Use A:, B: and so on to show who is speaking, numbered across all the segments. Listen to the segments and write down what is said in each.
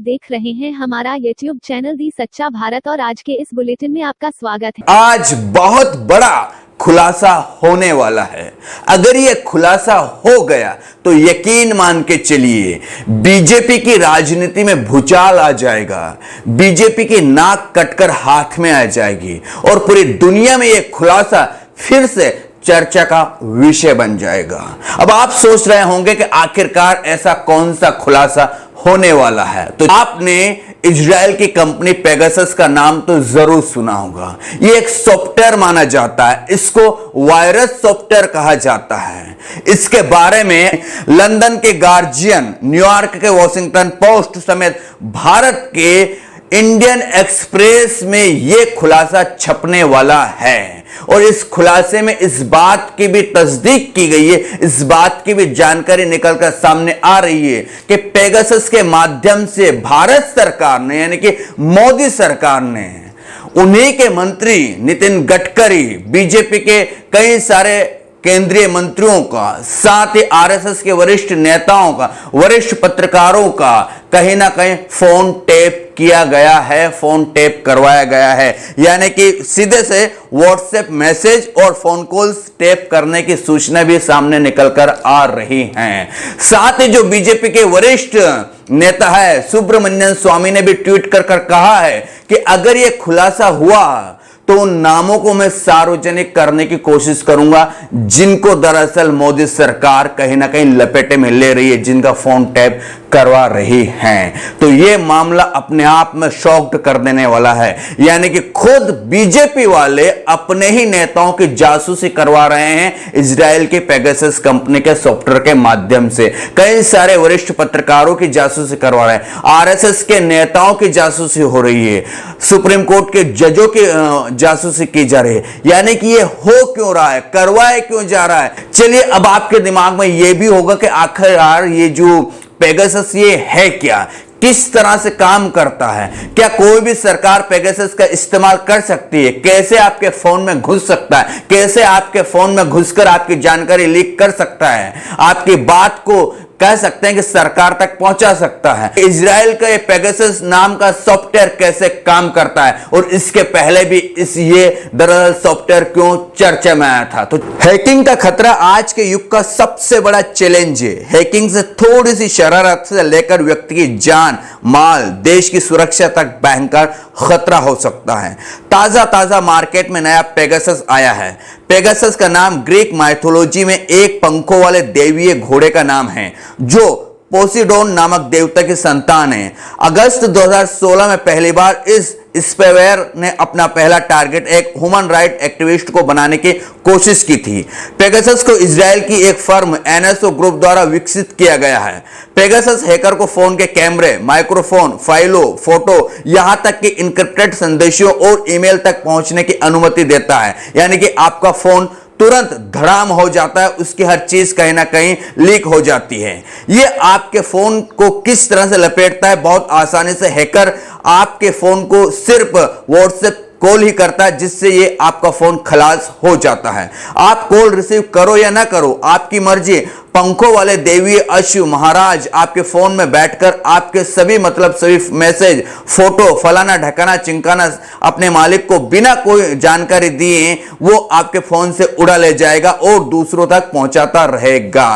A: देख रहे हैं हमारा YouTube चैनल दी सच्चा भारत और आज के इस बुलेटिन में आपका स्वागत है।
B: आज बहुत बड़ा खुलासा होने वाला है। अगर ये खुलासा हो गया तो यकीन मान के चलिए बीजेपी की राजनीति में भूचाल आ जाएगा, बीजेपी की नाक कटकर हाथ में आ जाएगी और पूरी दुनिया में ये खुलासा फिर से चर्चा का विषय बन जाएगा। अब आप सोच रहे होंगे कि आखिरकार ऐसा कौन सा खुलासा होने वाला है, तो आपने इजराइल की कंपनी पेगासस का नाम तो जरूर सुना होगा। ये एक सॉफ्टवेयर माना जाता है, इसको वायरस सॉफ्टवेयर कहा जाता है। इसके बारे में लंदन के गार्जियन, न्यूयॉर्क के वॉशिंगटन पोस्ट समेत भारत के इंडियन एक्सप्रेस में यह खुलासा छपने वाला है और इस खुलासे में इस बात की भी तस्दीक की गई है, इस बात की भी जानकारी निकलकर सामने आ रही है कि पेगासस के माध्यम से भारत सरकार ने यानी कि मोदी सरकार ने उन्हीं के मंत्री नितिन गडकरी, बीजेपी के कई सारे केंद्रीय मंत्रियों का, साथ ही आरएसएस के वरिष्ठ नेताओं का, वरिष्ठ पत्रकारों का कहीं ना कहीं फोन टेप किया गया है, फोन टेप करवाया गया है। यानी कि सीधे से व्हाट्सएप मैसेज और फोन कॉल्स टेप करने की सूचना भी सामने निकलकर आ रही हैं। साथ ही जो बीजेपी के वरिष्ठ नेता है सुब्रमण्यम स्वामी ने भी ट्वीट कर कहा है कि अगर यह खुलासा हुआ तो उन नामों को मैं सार्वजनिक करने की कोशिश करूंगा जिनको दरअसल मोदी सरकार कहीं ना कहीं लपेटे में ले रही है, जिनका फोन टैप करवा रही हैं। तो यह मामला अपने आप में शॉक्ड कर देने वाला है। यानी कि खुद बीजेपी वाले अपने ही नेताओं की जासूसी करवा रहे हैं इजराइल की पेगासस कंपनी के सॉफ्टवेयर के माध्यम से। कई सारे वरिष्ठ पत्रकारों की जासूसी करवा रहे हैं, आरएसएस के नेताओं की जासूसी हो रही है, सुप्रीम कोर्ट के जजों की जासूसी की जा रही है। यानी कि ये हो क्यों रहा है, करवाए क्यों जा रहा है। चलिए अब आपके दिमाग में यह भी होगा कि आखिरकार ये जो पेगासस ये है क्या, किस तरह से काम करता है, क्या कोई भी सरकार पेगासस का इस्तेमाल कर सकती है, कैसे आपके फोन में घुस सकता है, कैसे आपके फोन में घुसकर आपकी जानकारी लीक कर सकता है, आपकी बात को कह सकते हैं कि सरकार तक पहुंचा सकता है। इजराइल का ये पेगासस नाम का सॉफ्टवेयर कैसे काम करता है और इसके पहले भी ये दरअसल सॉफ्टवेयर क्यों चर्चा में आया था। तो हैकिंग का खतरा आज के युग का सबसे बड़ा चैलेंज है। हैकिंग से थोड़ी सी शरारत से लेकर व्यक्ति की जान, माल, देश की सुरक्षा तक भयंकर खतरा हो सकता है। ताजा मार्केट में नया पेगासस आया है। पेगासस का नाम ग्रीक माइथोलॉजी में एक पंखों वाले दैवीय घोड़े का नाम है जो पोसिडोन नामक देवता की संतान है। अगस्त 2016 में पहली बार इस स्पेवेयर ने अपना पहला टारगेट एक ह्यूमन राइट एक्टिविस्ट को बनाने की कोशिश की थी। पेगासस को इजराइल की एक फर्म एनएसओ ग्रुप द्वारा विकसित किया गया है। पेगासस हैकर को फोन के कैमरे, माइक्रोफोन, फाइलों, फोटो, यहां तक कि इनक्रिप्टेड संदेशों और ईमेल तक पहुंचने की अनुमति देता है। यानी कि आपका फोन तुरंत धड़ाम हो जाता है, उसकी हर चीज कहीं ना कहीं लीक हो जाती है। यह आपके फोन को किस तरह से लपेटता है, बहुत आसानी से हैकर आपके फोन को सिर्फ व्हाट्सएप कॉल ही करता है जिससे ये आपका फोन खलास हो जाता है। आप कॉल रिसीव करो या ना करो, आपकी मर्जी। पंखों वाले देवी अश्व महाराज आपके फोन में बैठकर आपके सभी मैसेज, फोटो, फलाना ढकाना चिंकाना अपने मालिक को बिना कोई जानकारी दिए वो आपके फोन से उड़ा ले जाएगा और दूसरों तक पहुंचाता रहेगा।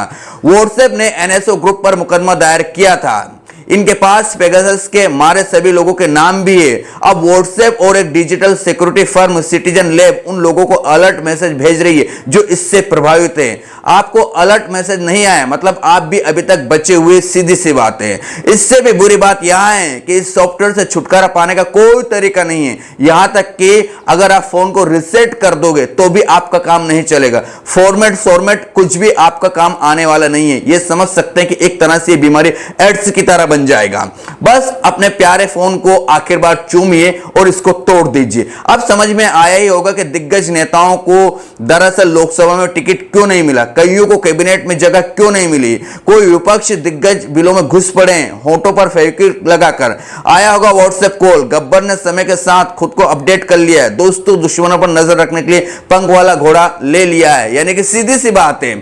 B: व्हाट्सएप ने एनएसओ ग्रुप पर मुकदमा दायर किया था। इनके पास पेगासस के मारे सभी लोगों के नाम भी है। अब व्हाट्सएप और एक digital security firm citizen lab उन लोगों को अलर्ट मैसेज भेज रही है जो इससे प्रभावित है। आपको अलर्ट मैसेज नहीं आया मतलब आप भी अभी तक बचे हुए, सीधी सी बात है। इससे भी बुरी बात यहां है कि इस सॉफ्टवेयर से छुटकारा पाने का कोई तरीका नहीं है। यहां तक कि अगर आप फोन को रिसेट कर दोगे तो भी आपका काम नहीं चलेगा। फॉर्मेट कुछ भी आपका काम आने वाला नहीं है। यह समझ सकते हैं कि एक तरह से बीमारी एड्स की तरह बन जाएगा। बस अपने प्यारे फोन को आखिर बार चूमिए और इसको तोड़ दीजिए। अब समझ में आया ही होगा कि दिग्गज नेताओं को दरअसल लोकसभा में टिकट क्यों नहीं मिला, कईयों को कैबिनेट में जगह क्यों नहीं मिली। कोई विपक्ष दिग्गज बिलों में घुस पड़े, होंठों पर फेविक्विक लगाकर। आया होगा व्हाट्सएप कॉल। गब्बर ने समय के साथ खुद को अपडेट कर लिया है, दोस्तों दुश्मनों पर नजर रखने के लिए पंख वाला घोड़ा ले लिया है। यानी कि सीधी सी बात है,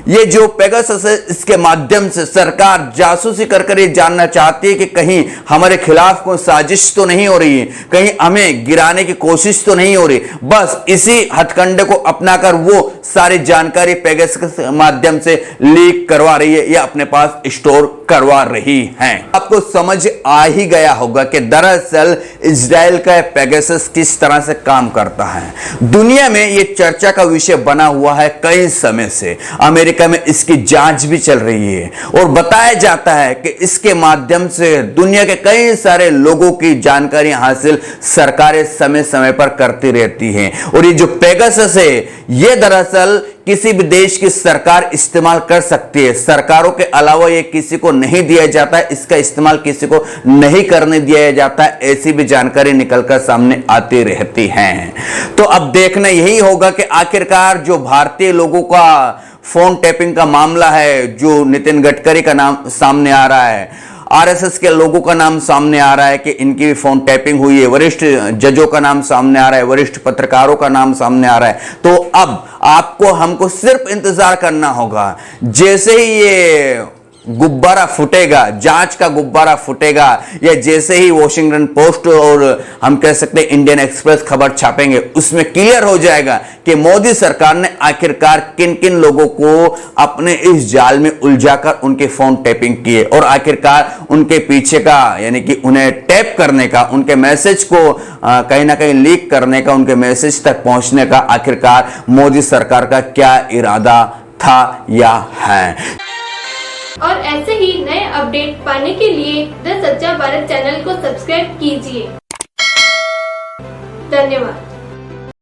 B: ये जो पेगासस है, इसके माध्यम से सरकार जासूसी कर ये जानना चाहती है कि कहीं हमारे खिलाफ कोई साजिश तो नहीं हो रही है, कहीं हमें गिराने की कोशिश तो नहीं हो रही। बस इसी हथकंडे को अपनाकर वो सारी जानकारी पेगासस के माध्यम से लीक करवा रही है या अपने पास स्टोर करवा रही है। आपको समझ आ ही गया होगा कि दरअसल इजराइल का पेगासस किस तरह से काम करता है। दुनिया में यह चर्चा का विषय बना हुआ है कई समय से। अमेरिका में इसकी जांच भी चल रही है और बताया जाता है कि इसके माध्यम से दुनिया के कई सारे लोगों की जानकारी हासिल सरकारें समय समय पर करती रहती हैं। और ये जो पेगासस है, यह दरअसल किसी भी देश की सरकार इस्तेमाल कर सकती है। सरकारों के अलावा यह किसी को नहीं दिया जाता है, इसका इस्तेमाल किसी को नहीं करने दिया जाता है। ऐसी भी जानकारी निकलकर सामने आती रहती है। तो अब देखना यही होगा कि आखिरकार जो भारतीय लोगों का फोन टैपिंग का मामला है, जो नितिन गडकरी का नाम सामने आ रहा है, आरएसएस के लोगों का नाम सामने आ रहा है कि इनकी भी फोन टैपिंग हुई है, वरिष्ठ जजों का नाम सामने आ रहा है, वरिष्ठ पत्रकारों का नाम सामने आ रहा है। तो अब आपको हमको सिर्फ इंतजार करना होगा, जैसे ही ये गुब्बारा फूटेगा, जांच का गुब्बारा फूटेगा, या जैसे ही वॉशिंगटन पोस्ट और हम कह सकते हैं इंडियन एक्सप्रेस खबर छापेंगे, उसमें क्लियर हो जाएगा कि मोदी सरकार ने आखिरकार किन किन लोगों को अपने इस जाल में उलझाकर उनके फोन टैपिंग किए और आखिरकार उनके पीछे का, यानी कि उन्हें टैप करने का, उनके मैसेज को कहीं ना कहीं लीक करने का, उनके मैसेज तक पहुंचने का आखिरकार मोदी सरकार का क्या इरादा था या है।
C: और ऐसे ही नए अपडेट पाने के लिए द सच्चा भारत चैनल को सब्सक्राइब कीजिए। धन्यवाद।